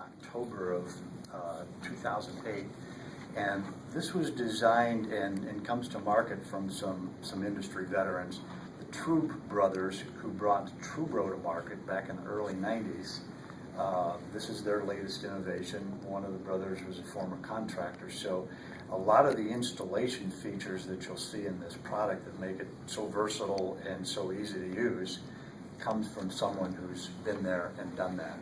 October of 2008, and this was designed and comes to market from some industry veterans. The Trube brothers, who brought Trubro to market back in the early 90s. This is their latest innovation. One of the brothers was a former contractor, so a lot of the installation features that you'll see in this product that make it so versatile and so easy to use comes from someone who's been there and done that.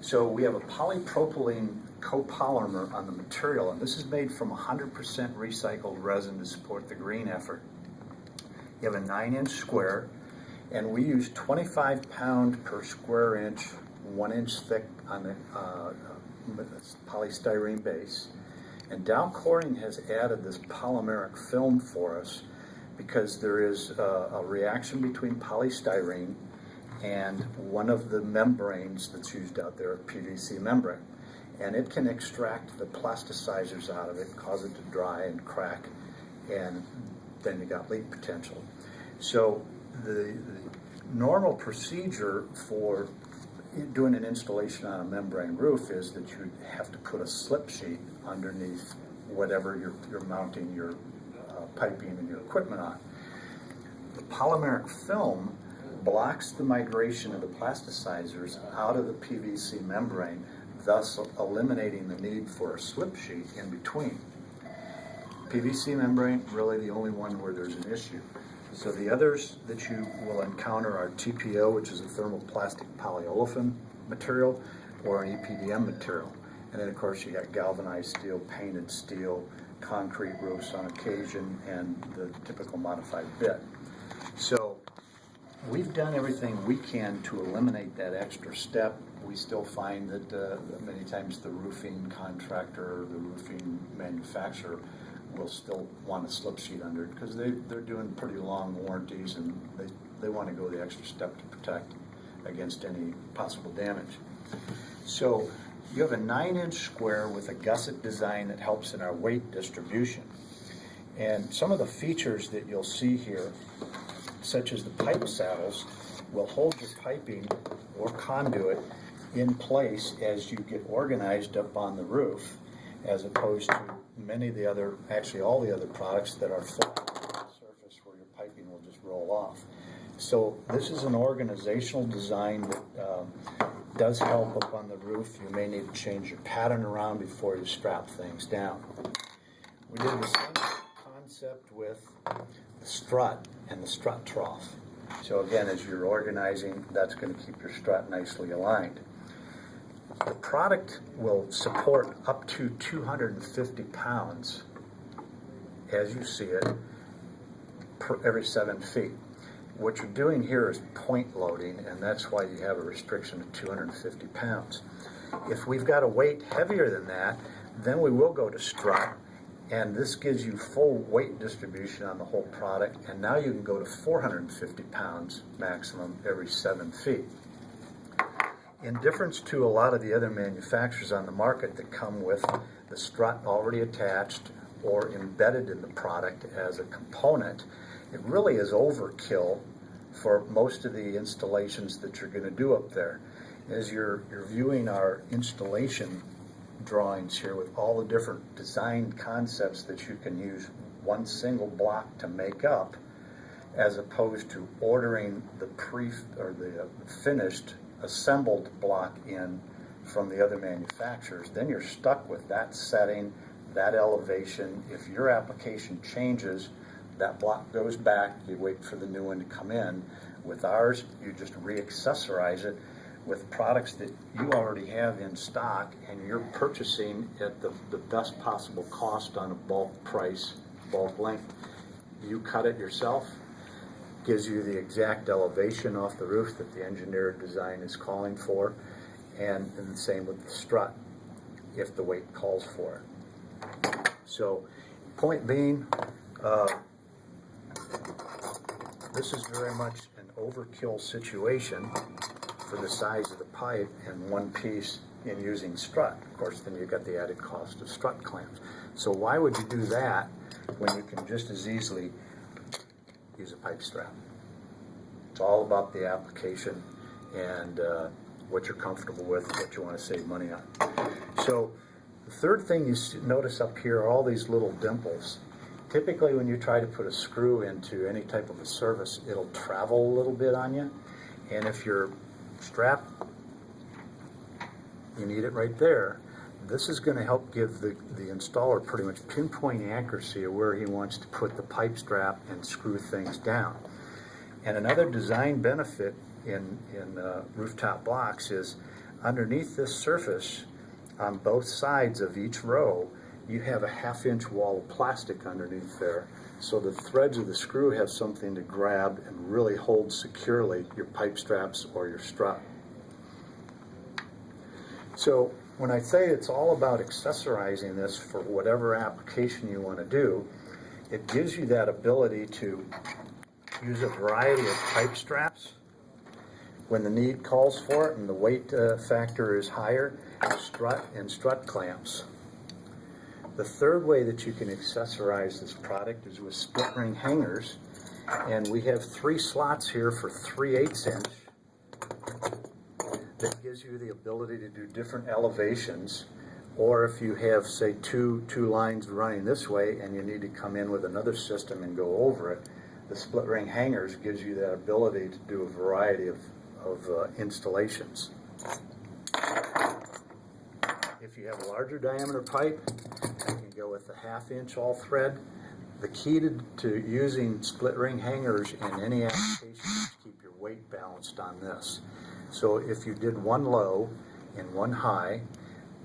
So we have a polypropylene copolymer on the material, and this is made from 100% recycled resin to support the green effort. You have a 9-inch square, and we use 25 pound per square inch, 1 inch thick on the polystyrene base. And Dow Corning has added this polymeric film for us because there is a reaction between polystyrene and one of the membranes that's used out there, a PVC membrane. And it can extract the plasticizers out of it, cause it to dry and crack, and then you got leak potential. So the normal procedure for doing an installation on a membrane roof is that you have to put a slip sheet underneath whatever you're mounting your piping and your equipment on. The polymeric film blocks the migration of the plasticizers out of the PVC membrane, thus eliminating the need for a slip sheet in between. PVC membrane, really the only one where there's an issue. So the others that you will encounter are TPO, which is a thermoplastic polyolefin material, or an EPDM material. And then of course you got galvanized steel, painted steel, concrete roofs on occasion, and the typical modified bit. So we've done everything we can to eliminate that extra step. We still find that many times the roofing contractor or the roofing manufacturer will still want a slip sheet under it because they're doing pretty long warranties, and they want to go the extra step to protect against any possible damage. So you have a 9-inch square with a gusset design that helps in our weight distribution. And some of the features that you'll see here, such as the pipe saddles, will hold your piping or conduit in place as you get organized up on the roof, as opposed to many of the other, actually all the other products that are flat on the surface where your piping will just roll off. So this is an organizational design that does help up on the roof. You may need to change your pattern around before you strap things down. We did the same concept with the strut and the strut trough. So again, as you're organizing, that's going to keep your strut nicely aligned. The product will support up to 250 pounds, as you see it, per every 7 feet. What you're doing here is point loading, and that's why you have a restriction of 250 pounds. If we've got a weight heavier than that, then we will go to strut, and this gives you full weight distribution on the whole product, and now you can go to 450 pounds maximum every 7 feet. In difference to a lot of the other manufacturers on the market that come with the strut already attached or embedded in the product as a component, it really is overkill for most of the installations that you're going to do up there. As you're viewing our installation drawings here with all the different design concepts that you can use one single block to make up, as opposed to ordering the finished assembled block in from the other manufacturers, then you're stuck with that setting, that elevation. If your application changes, that block goes back, you wait for the new one to come in. With ours, you just re-accessorize it with products that you already have in stock, and you're purchasing at the best possible cost on a bulk price, bulk length. You cut it yourself, gives you the exact elevation off the roof that the engineered design is calling for, and the same with the strut if the weight calls for it. So point being, this is very much an overkill situation for the size of the pipe and one piece in using strut. Of course, then you've got the added cost of strut clamps. So why would you do that when you can just as easily use a pipe strap? It's all about the application, and what you're comfortable with, what you want to save money on. So the third thing you notice up here are all these little dimples. Typically when you try to put a screw into any type of a surface, it'll travel a little bit on you. And if your strap, you need it right there, this is going to help give the installer pretty much pinpoint accuracy of where he wants to put the pipe strap and screw things down. And another design benefit in rooftop Blox is underneath this surface, on both sides of each row, you have a 1/2-inch wall of plastic underneath there, so the threads of the screw have something to grab and really hold securely your pipe straps or your strut. So when I say it's all about accessorizing this for whatever application you want to do, it gives you that ability to use a variety of pipe straps when the need calls for it and the weight factor is higher, strut clamps. The third way that you can accessorize this product is with split ring hangers, and we have 3 slots here for 3/8 inch that gives you the ability to do different elevations, or if you have, say, two lines running this way and you need to come in with another system and go over it, the split ring hangers gives you that ability to do a variety of installations. If you have a larger diameter pipe, you can go with the 1/2-inch all thread. The key to using split ring hangers in any application is to keep your weight balanced on this. So if you did one low and one high,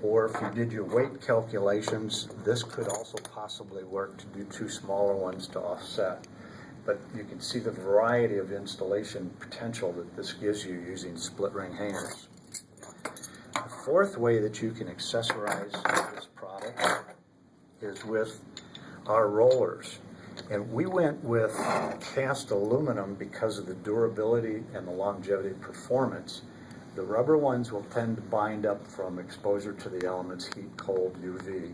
or if you did your weight calculations, this could also possibly work to do 2 smaller ones to offset. But you can see the variety of installation potential that this gives you using split ring hangers. The fourth way that you can accessorize this product is with our rollers. And we went with cast aluminum because of the durability and the longevity performance. The rubber ones will tend to bind up from exposure to the elements, heat, cold, UV,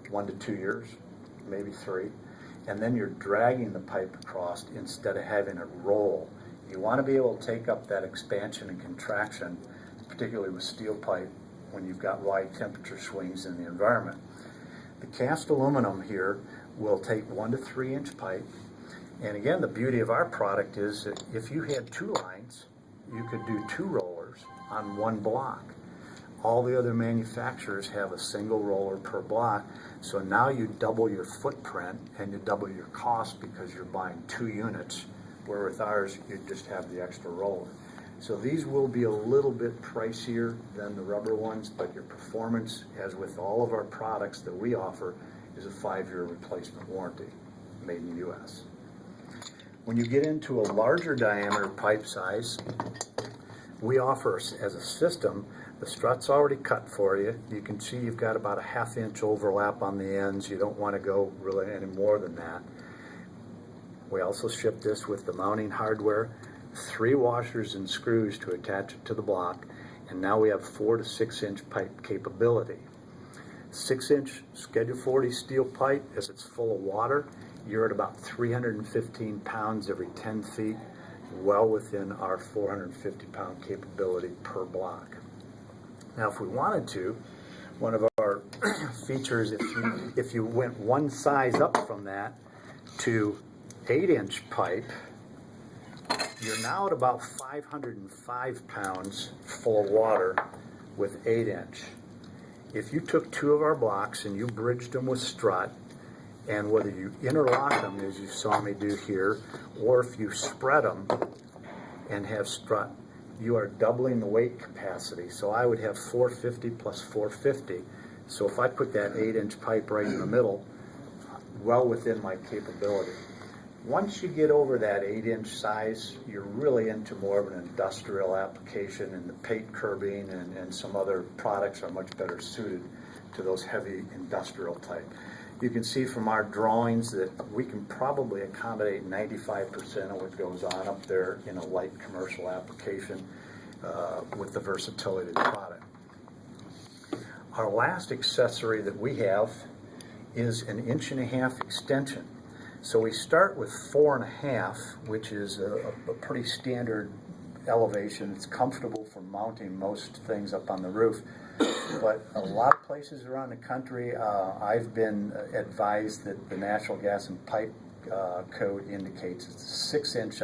1 to 2 years, maybe 3. And then you're dragging the pipe across instead of having it roll. You want to be able to take up that expansion and contraction, particularly with steel pipe, when you've got wide temperature swings in the environment. The cast aluminum here will take 1 to 3 inch pipe. And again, the beauty of our product is that if you had 2 lines, you could do 2 rollers on 1 block. All the other manufacturers have a single roller per block, so now you double your footprint and you double your cost because you're buying 2 units, where with ours you just have the extra roller. So these will be a little bit pricier than the rubber ones, but your performance, as with all of our products that we offer, is a 5-year replacement warranty, made in the US. When you get into a larger diameter pipe size, we offer as a system, the strut's already cut for you. You can see you've got about a 1/2-inch overlap on the ends. You don't want to go really any more than that. We also ship this with the mounting hardware, 3 washers and screws to attach it to the block, and now we have 4 to 6 inch pipe capability. 6-inch Schedule 40 steel pipe, if it's full of water, you're at about 315 pounds every 10 feet, well within our 450-pound capability per block. Now, if we wanted to, one of our features, if you went one size up from that to 8-inch pipe, you're now at about 505 pounds full of water with 8-inch. If you took 2 of our blocks and you bridged them with strut, and whether you interlock them as you saw me do here, or if you spread them and have strut, you are doubling the weight capacity. So I would have 450 plus 450. So if I put that 8-inch pipe right in the middle, well within my capability. Once you get over that 8-inch size, you're really into more of an industrial application, and the paint curbing and some other products are much better suited to those heavy industrial type. You can see from our drawings that we can probably accommodate 95% of what goes on up there in a light commercial application with the versatility of the product. Our last accessory that we have is an 1.5-inch extension. So we start with 4.5, which is a pretty standard elevation. It's comfortable for mounting most things up on the roof. But a lot of places around the country, I've been advised that the natural gas and pipe code indicates it's a 6-inch